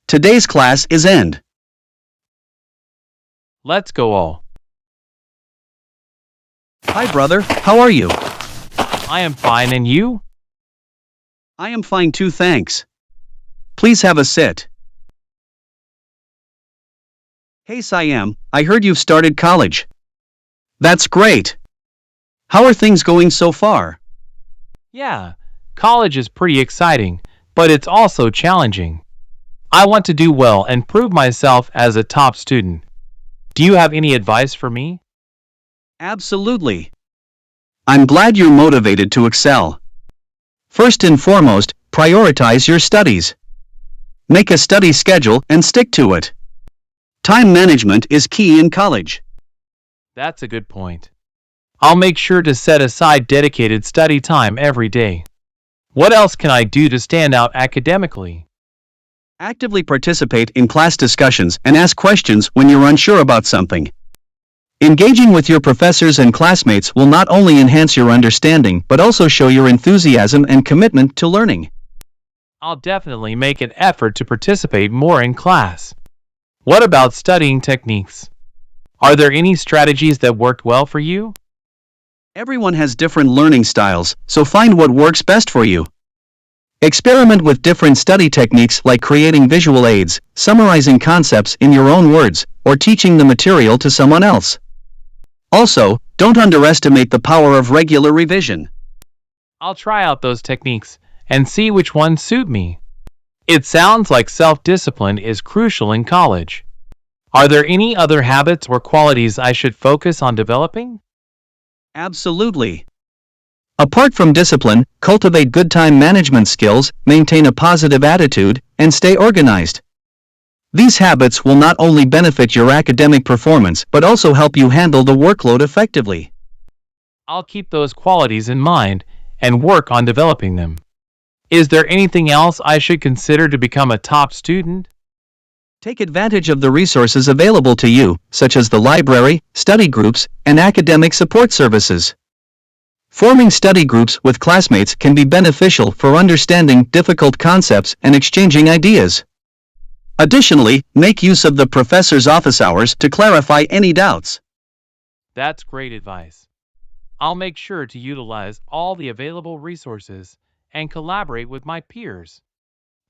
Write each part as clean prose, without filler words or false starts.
Today's class is end. Let's go all. Hi, brother. How are you? I am fine, and you? I am fine too, thanks. Please have a sit. Hey, Siam, I heard you've started college. That's great. How are things going so far? Yeah, college is pretty exciting, but it's also challenging. I want to do well and prove myself as a top student. Do you have any advice for me? Absolutely. I'm glad you're motivated to excel. First and foremost, prioritize your studies. Make a study schedule and stick to it. Time management is key in college. That's a good point. I'll make sure to set aside dedicated study time every day. What else can I do to stand out academically? Actively participate in class discussions and ask questions when you're unsure about something. Engaging with your professors and classmates will not only enhance your understanding but also show your enthusiasm and commitment to learning. I'll definitely make an effort to participate more in class. What about studying techniques? Are there any strategies that worked well for you? Everyone has different learning styles, so find what works best for you. Experiment with different study techniques like creating visual aids, summarizing concepts in your own words, or teaching the material to someone else. Also, don't underestimate the power of regular revision. I'll try out those techniques and see which ones suit me. It sounds like self-discipline is crucial in college. Are there any other habits or qualities I should focus on developing? Absolutely. Apart from discipline, cultivate good time management skills, maintain a positive attitude, and stay organized. These habits will not only benefit your academic performance but also help you handle the workload effectively. I'll keep those qualities in mind and work on developing them. Is there anything else I should consider to become a top student? Take advantage of the resources available to you, such as the library, study groups, and academic support services. Forming study groups with classmates can be beneficial for understanding difficult concepts and exchanging ideas. Additionally, make use of the professor's office hours to clarify any doubts. That's great advice. I'll make sure to utilize all the available resources and collaborate with my peers.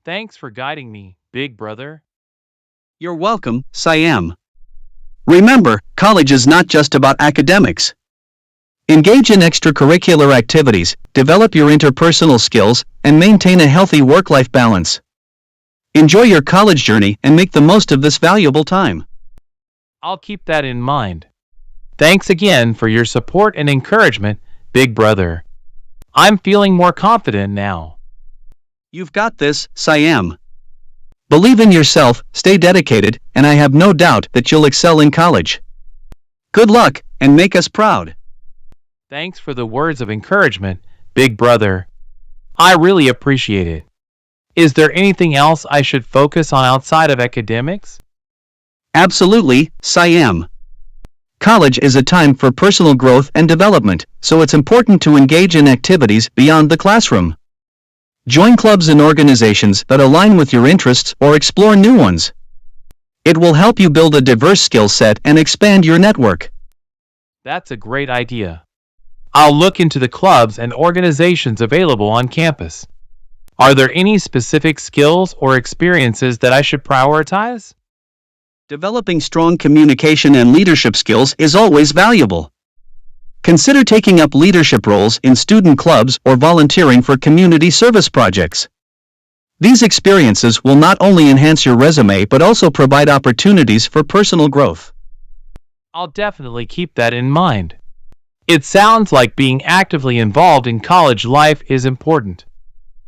Thanks for guiding me, big brother. You're welcome, Siam. Remember, college is not just about academics. Engage in extracurricular activities, develop your interpersonal skills, and maintain a healthy work-life balance. Enjoy your college journey and make the most of this valuable time. I'll keep that in mind. Thanks again for your support and encouragement, big brother. I'm feeling more confident now. You've got this, Siam. Believe in yourself, stay dedicated, and I have no doubt that you'll excel in college. Good luck, and make us proud. Thanks for the words of encouragement, big brother. I really appreciate it. Is there anything else I should focus on outside of academics? Absolutely, Siam. College is a time for personal growth and development, so it's important to engage in activities beyond the classroom. Join clubs and organizations that align with your interests or explore new ones. It will help you build a diverse skill set and expand your network. That's a great idea. I'll look into the clubs and organizations available on campus. Are there any specific skills or experiences that I should prioritize? Developing strong communication and leadership skills is always valuable. Consider taking up leadership roles in student clubs or volunteering for community service projects. These experiences will not only enhance your resume but also provide opportunities for personal growth. I'll definitely keep that in mind. It sounds like being actively involved in college life is important.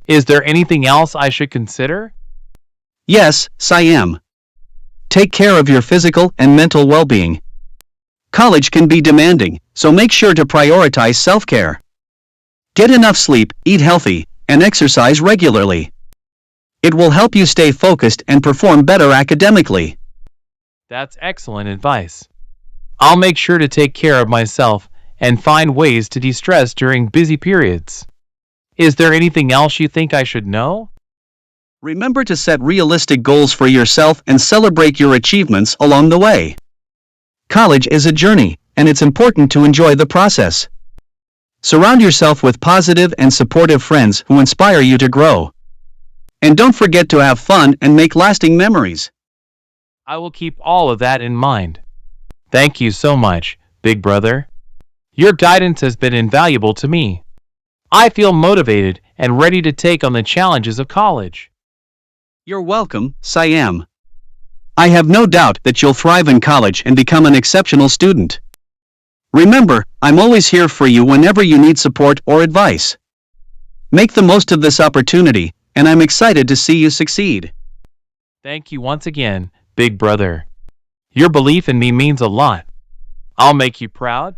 Is there anything else I should consider? Yes, Siam. Take care of your physical and mental well-being. College can be demanding, so make sure to prioritize self-care. Get enough sleep, eat healthy, and exercise regularly. It will help you stay focused and perform better academically. That's excellent advice. I'll make sure to take care of myself and find ways to de-stress during busy periods. Is there anything else you think I should know? Remember to set realistic goals for yourself and celebrate your achievements along the way. College is a journey, and it's important to enjoy the process. Surround yourself with positive and supportive friends who inspire you to grow. And don't forget to have fun and make lasting memories. I will keep all of that in mind. Thank you so much, big brother. Your guidance has been invaluable to me. I feel motivated and ready to take on the challenges of college. You're welcome, Siam. I have no doubt that you'll thrive in college and become an exceptional student. Remember, I'm always here for you whenever you need support or advice. Make the most of this opportunity, and I'm excited to see you succeed. Thank you once again, big brother. Your belief in me means a lot. I'll make you proud.